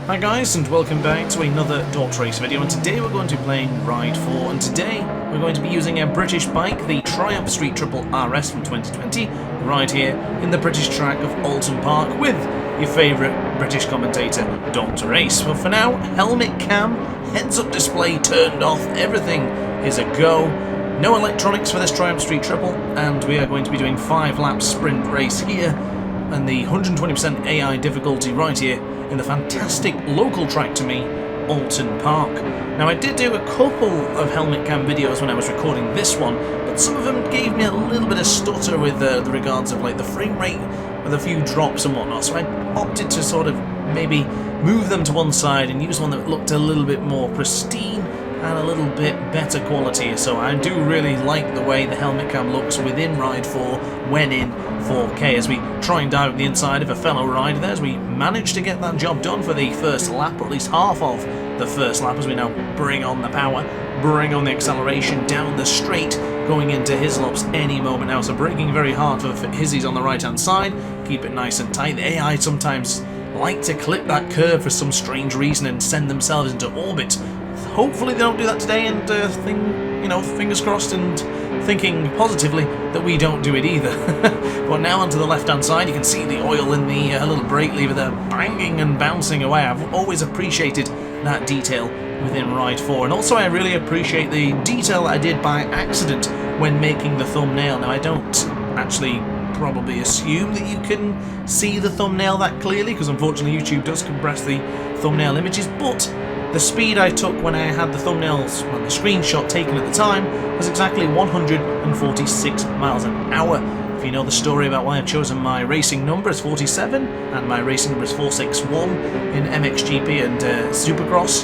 Hi guys, and welcome back to another DrAce video, and today we're going to be playing Ride 4, and today we're going to be using a British bike, the Triumph Street Triple RS from 2020, right here in the British track of Alton Park with your favourite British commentator, DrAce. But for now, helmet cam, heads-up display turned off, everything is a go. No electronics for this Triumph Street Triple, and we are going to be doing 5-lap sprint race here, and the 120% AI difficulty right here in the fantastic local track to me, Alton Park. Now I did do a couple of helmet cam videos when I was recording this one, but some of them gave me a little bit of stutter with the regards of like the frame rate with a few drops and whatnot, so I opted to sort of maybe move them to one side and use one that looked a little bit more pristine and a little bit better quality. So I do really like the way the helmet cam looks within Ride 4 when in 4K as we try and dive at the inside of a fellow rider there, as we manage to get that job done for the first lap, or at least half of the first lap, as we now bring on the power, bring on the acceleration down the straight, going into Hislop's any moment now. So braking very hard for Hizzies on the right hand side, keep it nice and tight. The AI sometimes like to clip that curve for some strange reason and send themselves into orbit. Hopefully they don't do that today, and fingers crossed and thinking positively that we don't do it either. But now onto the left hand side, you can see the oil in the little brake lever there banging and bouncing away. I've always appreciated that detail within Ride 4, and also I really appreciate the detail that I did by accident when making the thumbnail. Now I don't actually probably assume that you can see the thumbnail that clearly, because unfortunately YouTube does compress the thumbnail images, but the speed I took when I had the thumbnails and the screenshot taken at the time was exactly 146 miles an hour. If you know the story about why I've chosen my racing number as 47 and my racing number is 461 in MXGP and Supercross,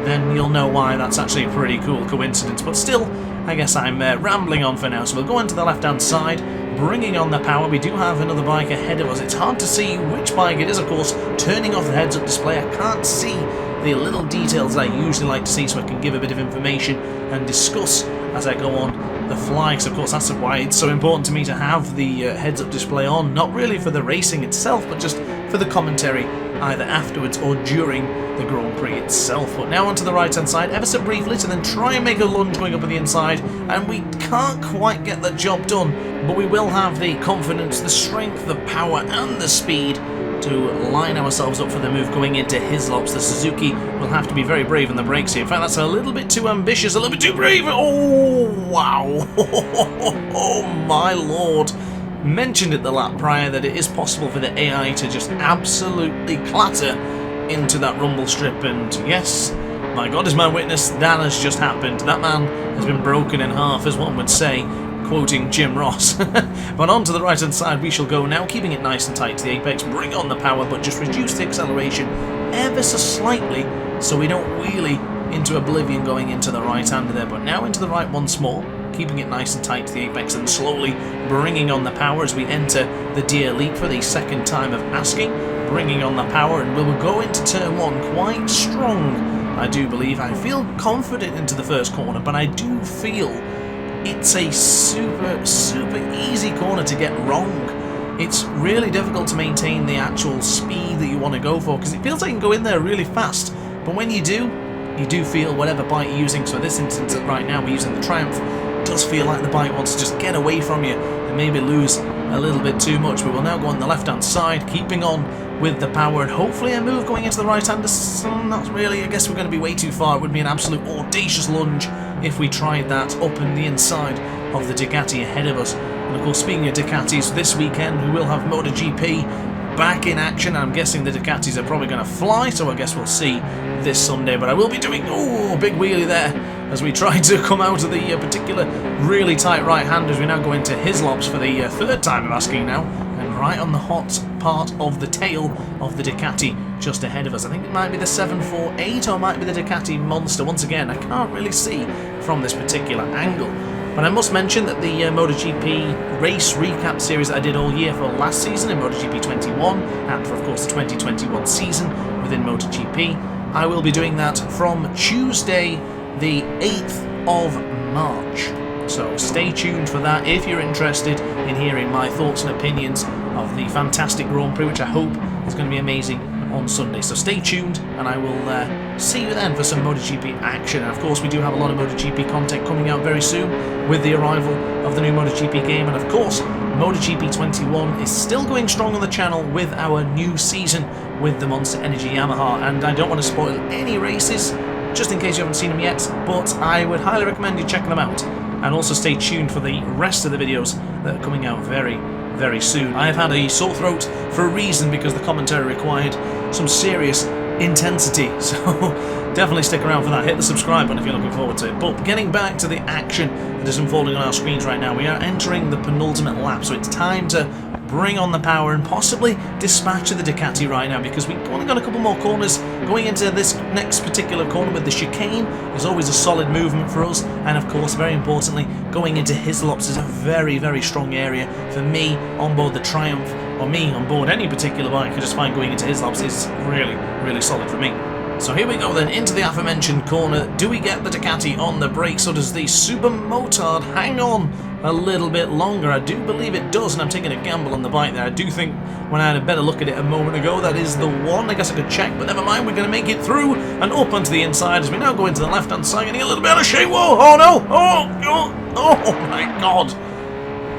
then you'll know why that's actually a pretty cool coincidence. But still, I guess I'm rambling on for now, so we'll go into the left hand side, bringing on the power. We do have another bike ahead of us. It's hard to see which bike it is, of course, turning off the heads-up display. I can't see the little details I usually like to see, so I can give a bit of information and discuss as I go on the fly. So of course that's why it's so important to me to have the heads-up display on, not really for the racing itself, but just for the commentary either afterwards or during the Grand Prix itself. But now onto the right hand side ever so briefly to then try and make a lunge going up on the inside, and we can't quite get the job done, but we will have the confidence, the strength, the power and the speed to line ourselves up for the move going into Hislop's. The Suzuki will have to be very brave on the brakes here. In fact, that's a little bit too ambitious, a little bit too brave. Oh, wow. Oh, my lord. Mentioned at the lap prior that it is possible for the AI to just absolutely clatter into that rumble strip, and yes, my God is my witness, that has just happened. That man has been broken in half, as one would say, quoting Jim Ross. But on to the right hand side we shall go now, keeping it nice and tight to the apex, bring on the power, but just reduce the acceleration ever so slightly so we don't wheelie into oblivion going into the right hander there. But now into the right once more, keeping it nice and tight to the apex and slowly bringing on the power as we enter the Deer Leap for the second time of asking, bringing on the power, and we will go into turn 1 quite strong, I do believe. I feel confident into the first corner, but I do feel it's a super easy corner to get wrong. It's really difficult to maintain the actual speed that you want to go for, because it feels like you can go in there really fast, but when you do feel whatever bike you're using. So in this instance right now we're using the Triumph, it does feel like the bike wants to just get away from you and maybe lose a little bit too much. We will now go on the left hand side, keeping on with the power, and hopefully a move going into the right hand. Not really, I guess we're going to be way too far. It would be an absolute audacious lunge if we tried that up in the inside of the Ducati ahead of us. And of course, speaking of Ducatis, this weekend we will have MotoGP back in action. I'm guessing the Ducatis are probably going to fly, so I guess we'll see this Sunday. But I will be doing, oh, big wheelie there as we try to come out of the particular really tight right hand as we now go into Hislop's for the third time of asking now, and right on the hot part of the tail of the Ducati just ahead of us. I think it might be the 748 or might be the Ducati Monster. Once again, I can't really see from this particular angle. But I must mention that the MotoGP race recap series that I did all year for last season in MotoGP 21 and for, of course, the 2021 season within MotoGP, I will be doing that from Tuesday the 8th of March. So stay tuned for that if you're interested in hearing my thoughts and opinions of the fantastic Grand Prix, which I hope is going to be amazing on Sunday. So stay tuned, and I will see you then for some MotoGP action. And of course, we do have a lot of MotoGP content coming out very soon with the arrival of the new MotoGP game. And of course, MotoGP 21 is still going strong on the channel with our new season with the Monster Energy Yamaha. And I don't want to spoil any races, just in case you haven't seen them yet, but I would highly recommend you check them out. And also stay tuned for the rest of the videos that are coming out very, very soon. I have had a sore throat for a reason, because the commentary required some serious intensity, so definitely stick around for that. Hit the subscribe button if you're looking forward to it. But getting back to the action that is unfolding on our screens right now, we are entering the penultimate lap, so it's time to bring on the power and possibly dispatch the Ducati right now, because we've only got a couple more corners going into this next particular corner with the chicane. Is always a solid movement for us, and of course, very importantly, going into Hislops is a very, very strong area for me on board the Triumph, or me on board any particular bike. I just find going into Hislops is really, really solid for me. So here we go then, into the aforementioned corner. Do we get the Ducati on the brakes, or does the Super Motard hang on a little bit longer? I do believe it does, and I'm taking a gamble on the bike there. I do think, when I had a better look at it a moment ago, that is the one. I guess I could check, but never mind. We're going to make it through and up onto the inside as we now go into the left-hand side, getting a little bit out of shape. Whoa, oh no, oh my god.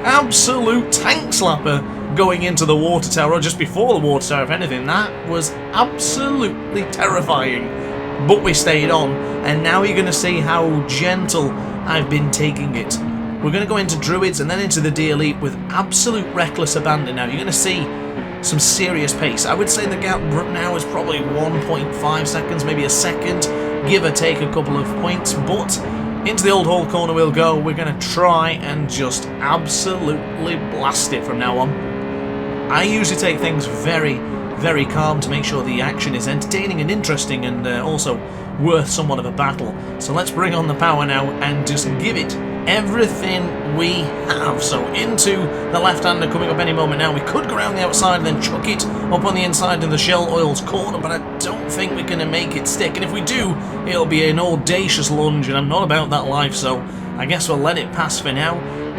Absolute tank slapper going into the water tower, or just before the water tower, if anything. That was absolutely terrifying, but we stayed on, and now you're going to see how gentle I've been taking it. We're going to go into Druids and then into the D Elite with absolute reckless abandon. Now you're going to see some serious pace. I would say the gap now is probably 1.5 seconds, maybe a second, give or take a couple of points, but into the old hole corner we'll go. We're going to try and just absolutely blast it from now on. I usually take things very, very calm to make sure the action is entertaining and interesting, and also worth somewhat of a battle. So let's bring on the power now and just give it everything we have. So into the left-hander coming up any moment now. We could go around the outside and then chuck it up on the inside in the Shell Oils corner, but I don't think we're going to make it stick. And if we do, it'll be an audacious lunge, and I'm not about that life, so I guess we'll let it pass for now.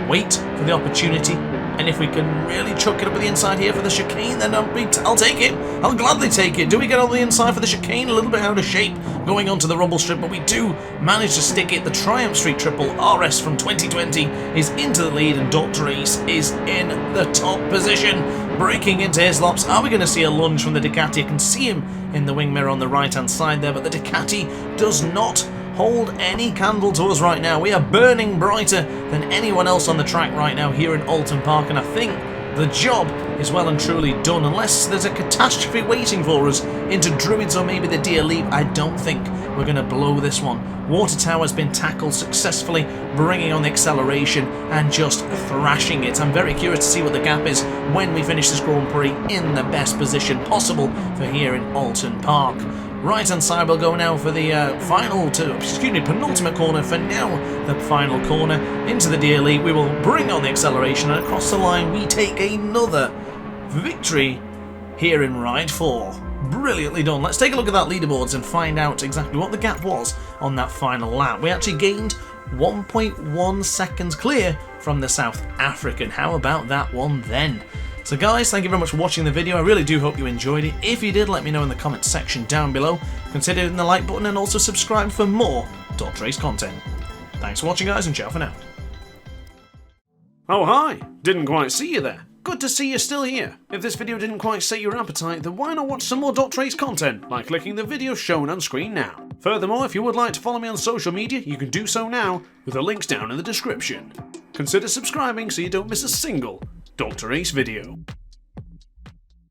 Wait for the opportunity. And if we can really chuck it up at the inside here for the chicane, then I'll take it. I'll gladly take it. Do we get on the inside for the chicane? A little bit out of shape going onto the rumble strip, but we do manage to stick it. The Triumph Street Triple RS from 2020 is into the lead, and DrAce is in the top position, breaking into Hislops. Are we going to see a lunge from the Ducati? I can see him in the wing mirror on the right-hand side there, but the Ducati does not hold any candle to us right now. We are burning brighter than anyone else on the track right now here in Alton Park, and I think the job is well and truly done. Unless there's a catastrophe waiting for us into Druids or maybe the D Elite, I don't think we're going to blow this one. Water Tower has been tackled successfully, bringing on the acceleration and just thrashing it. I'm very curious to see what the gap is when we finish this Grand Prix in the best position possible for here in Alton Park. Right-hand side we'll go now for the penultimate corner for now, the final corner into the D Elite. We will bring on the acceleration, and across the line we take another victory here in Ride 4. Brilliantly done. Let's take a look at that leaderboards and find out exactly what the gap was on that final lap. We actually gained 1.1 seconds clear from the South African. How about that one then? So guys, thank you very much for watching the video. I really do hope you enjoyed it. If you did, let me know in the comments section down below. Consider hitting the like button and also subscribe for more DrAce content. Thanks for watching guys, and ciao for now. Oh hi, didn't quite see you there. Good to see you're still here. If this video didn't quite set your appetite, then why not watch some more DrAce content by clicking the video shown on screen now. Furthermore, if you would like to follow me on social media, you can do so now with the links down in the description. Consider subscribing so you don't miss a single DrAce video.